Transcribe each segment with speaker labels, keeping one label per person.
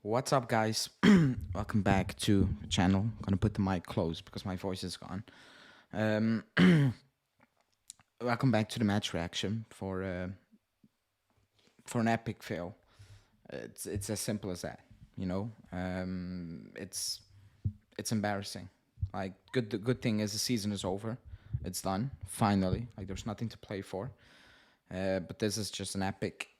Speaker 1: What's up, guys? Welcome back to the channel. I'm gonna put the mic close because my voice is gone. Um, Welcome back to the match reaction for an epic fail. It's as simple as that, you know. It's embarrassing. Like the good thing is the season is over. It's done finally. Like there's nothing to play for. But this is just an epic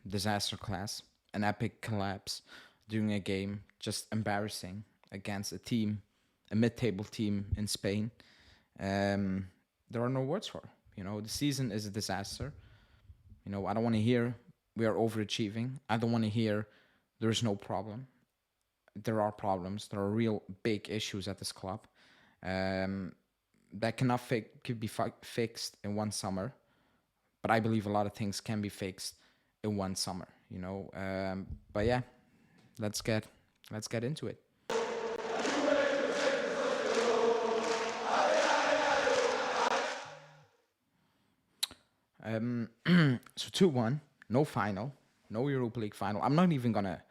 Speaker 1: disaster class, an epic collapse during a game, just embarrassing against a team, a mid-table team in Spain. There are no words for it. You know, the season is a disaster. You know, I don't want to hear we are overachieving. I don't want to hear there is no problem. There are problems. There are real big issues at this club that could be fixed in one summer. But I believe a lot of things can be fixed in one summer. You know, but yeah, let's get into it. So 2-1, no final, no Europa League final. I'm not even gonna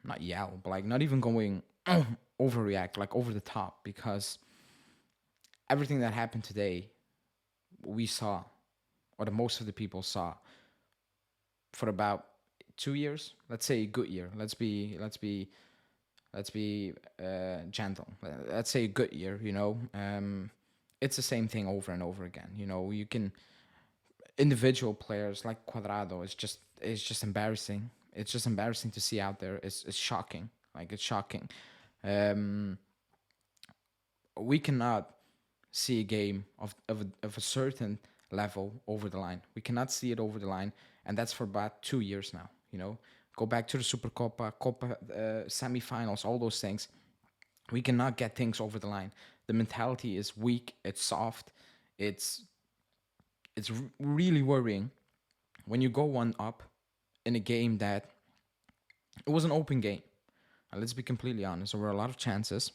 Speaker 1: not yell, but like not even going overreact, like over the top, because everything that happened today, we saw, or the most of the people saw, for about 2 years. Let's say a good year. Let's be gentle. Let's say a good year. You know, it's the same thing over and over again. You know, you can individual players like Cuadrado is just embarrassing. It's just embarrassing to see out there. It's shocking. Like it's shocking. Um, we cannot see a game of a certain level over the line. We cannot see it over the line, and that's for about 2 years now. You know, go back to the Supercopa, Copa semifinals, all those things. We cannot get things over the line. The mentality is weak. It's soft. It's really worrying when you go one up in a game that it was an open game. And let's be completely honest, there were a lot of chances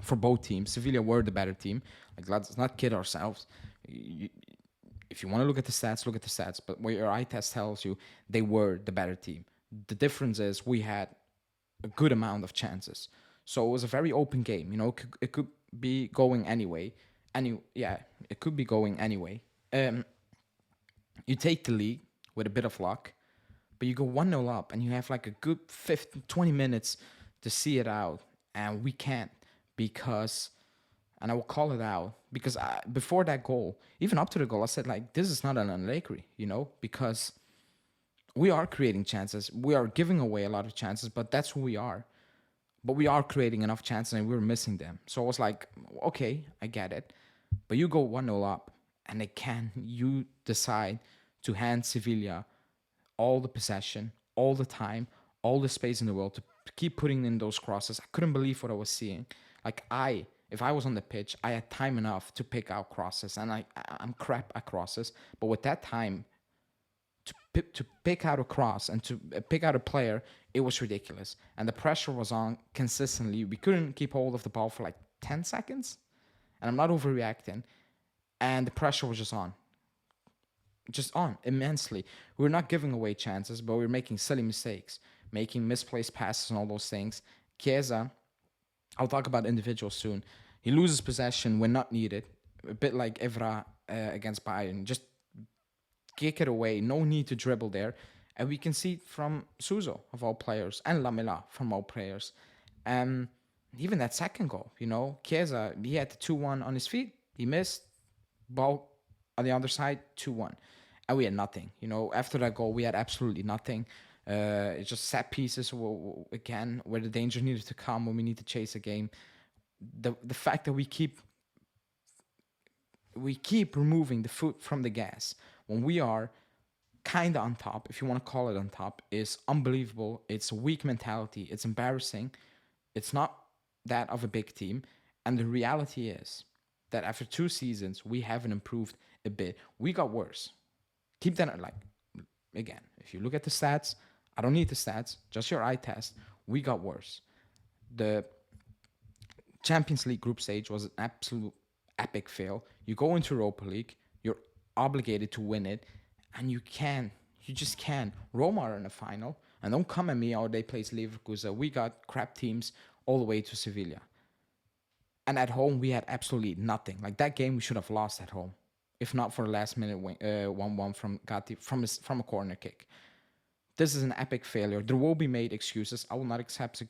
Speaker 1: for both teams. Sevilla were the better team. Like, let's not kid ourselves. If you want to look at the stats, look at the stats. But what your eye test tells you, they were the better team. The difference is we had a good amount of chances. So it was a very open game. You know, it could be going anyway. It could be going anyway. You take the lead with a bit of luck, but you go 1-0 up and you have like a good 15, 20 minutes to see it out, and we can't because, and I will call it out because before that goal, even up to the goal, I said like this is not an Allegri, you know, because we are creating chances, we are giving away a lot of chances, but that's who we are. But we are creating enough chances and we're missing them. So I was like, okay, I get it. But you go 1-0 up and you decide to hand Sevilla all the possession, all the time, all the space in the world to keep putting in those crosses. I couldn't believe what I was seeing. Like if I was on the pitch, I had time enough to pick out crosses, and I'm crap at crosses. But with that time to pick out a cross and to pick out a player, it was ridiculous. And the pressure was on consistently. We couldn't keep hold of the ball for like 10 seconds. And I'm not overreacting. And the pressure was just on immensely. We're not giving away chances, but we're making silly mistakes, making misplaced passes and all those things. Chiesa, I'll talk about individuals soon. He loses possession when not needed, a bit like Evra against Bayern. Just kick it away, no need to dribble there. And we can see from Suso, of all players, and Lamela, from all players. Even that second goal, you know, Chiesa, he had the 2-1 on his feet. He missed, ball on the other side, 2-1. And we had nothing, you know. After that goal, we had absolutely nothing. It's just set pieces again, where the danger needed to come when we need to chase a game. The fact that we keep removing the foot from the gas when we are kind of on top, if you want to call it on top, is unbelievable. It's a weak mentality. It's embarrassing. It's not that of a big team. And the reality is that after 2 seasons, we haven't improved a bit. We got worse. Keep that, like, again, if you look at the stats, I don't need the stats, just your eye test, we got worse. The Champions League group stage was an absolute epic fail. You go into Europa League, you're obligated to win it, and you You just can't. Roma are in the final, and don't come at me. Oh, they plays Leverkusen. We got crap teams all the way to Sevilla, and at home we had absolutely nothing. Like that game, we should have lost at home, if not for the last minute 1-1 from Gatti from a corner kick. This is an epic failure. There will be made excuses. I will not accept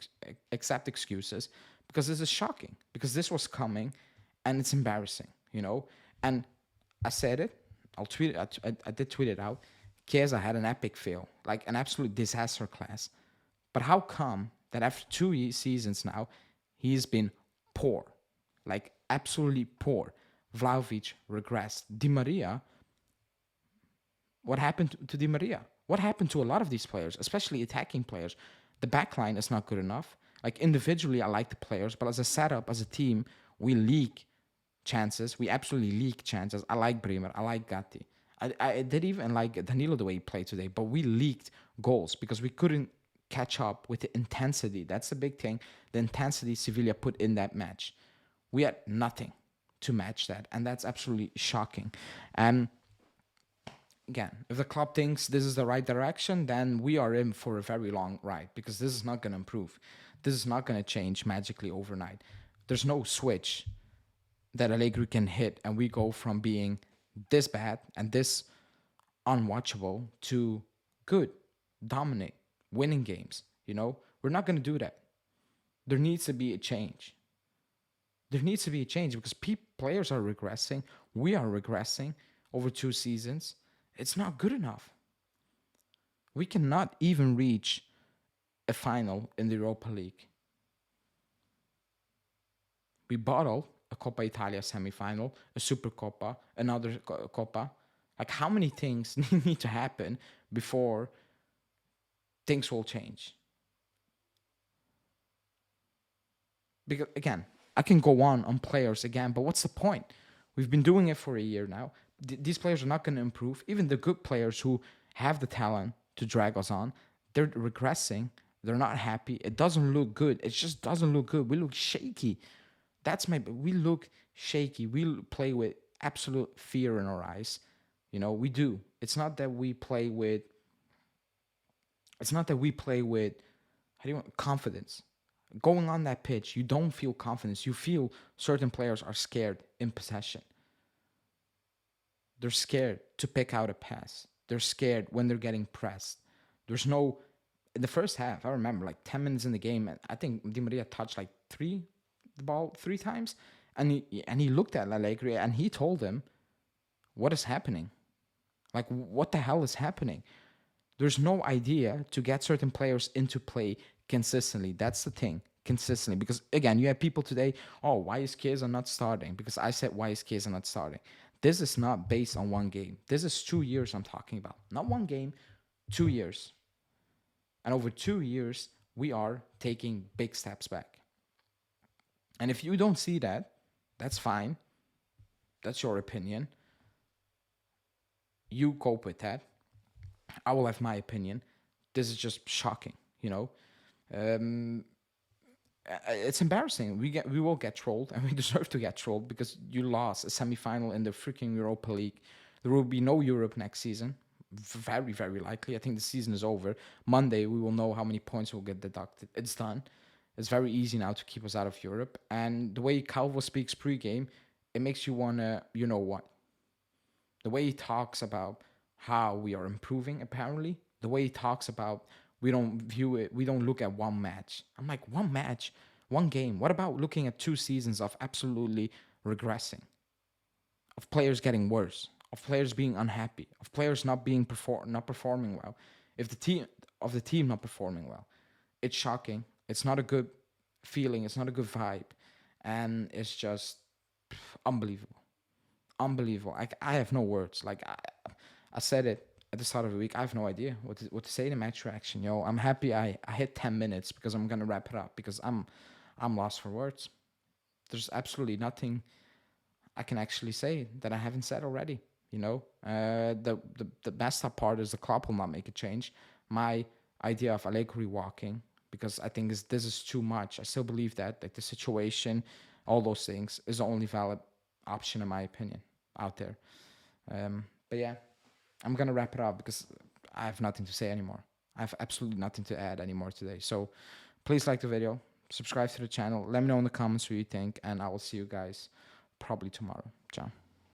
Speaker 1: excuses because this is shocking. Because this was coming, and it's embarrassing. And I said it. I'll tweet it. I did tweet it out. Chiesa had an epic fail, like an absolute disaster class. But how come that after 2 seasons now, he's been poor, like absolutely poor? Vlahovic regressed. Di Maria, what happened to Di Maria? What happened to a lot of these players, especially attacking players? The back line is not good enough. Like individually, I like the players, but as a setup, as a team, we leak chances. We absolutely leak chances. I like Bremer. I like Gatti. I did even like Danilo the way he played today, but we leaked goals because we couldn't catch up with the intensity. That's the big thing. The intensity Sevilla put in that match. We had nothing to match that, and that's absolutely shocking. And again, if the club thinks this is the right direction, then we are in for a very long ride because this is not going to improve. This is not going to change magically overnight. There's no switch that Allegri can hit and we go from being this bad and this unwatchable to good, dominate, winning games. We're not going to do that. There needs to be a change. There needs to be a change because players are regressing. We are regressing over 2 seasons. It's not good enough. We cannot even reach a final in the Europa League. We bottled a Coppa Italia semi-final, a Super Coppa, another Coppa. Like how many things need to happen before things will change? Because again, I can go on players again, but what's the point? We've been doing it for a year now. These players are not going to improve. Even the good players who have the talent to drag us on, they're regressing. They're not happy. It doesn't look good. It just doesn't look good. We look shaky. We look shaky. We play with absolute fear in our eyes. We do. It's not that we play with confidence. Going on that pitch, you don't feel confidence. You feel certain players are scared in possession. They're scared to pick out a pass. They're scared when they're getting pressed. In the first half, I remember like 10 minutes in the game, and I think Di Maria touched like the ball 3 times, and he looked at Allegri and he told him, what is happening? Like, what the hell is happening? There's no idea to get certain players into play consistently. That's the thing, consistently. Because again, you have people today, oh, why is Chiesa not starting? Because I said, why is Chiesa not starting? This is not based on one game. This is 2 years I'm talking about. Not one game, 2 years. And over 2 years, we are taking big steps back. And if you don't see that, that's fine. That's your opinion. You cope with that. I will have my opinion. This is just shocking, It's embarrassing. We will get trolled, and we deserve to get trolled because you lost a semi-final in the freaking Europa League. There will be no Europe next season. Very, very likely. I think the season is over. Monday, we will know how many points will get deducted. It's done. It's very easy now to keep us out of Europe. And the way Calvo speaks pre-game, it makes you want to, you know what? The way he talks about how we are improving, apparently. The way he talks about we don't look at one match. I'm like, one match? One game? What about looking at 2 seasons of absolutely regressing? Of players getting worse? Of players being unhappy? Of players not performing well? If the team not performing well? It's shocking. It's not a good feeling. It's not a good vibe. And it's just unbelievable. Unbelievable. I have no words. Like I said it at the start of the week. I have no idea what to say in the match reaction. I'm happy I hit 10 minutes because I'm gonna wrap it up because I'm lost for words. There's absolutely nothing I can actually say that I haven't said already. The messed up part is the club will not make a change. My idea of Allegri walking, because I think this is too much. I still believe that like the situation, all those things is the only valid option in my opinion out there. But yeah, I'm gonna wrap it up because I have nothing to say anymore. I have absolutely nothing to add anymore today. So please like the video, subscribe to the channel, let me know in the comments what you think, and I will see you guys probably tomorrow. Ciao.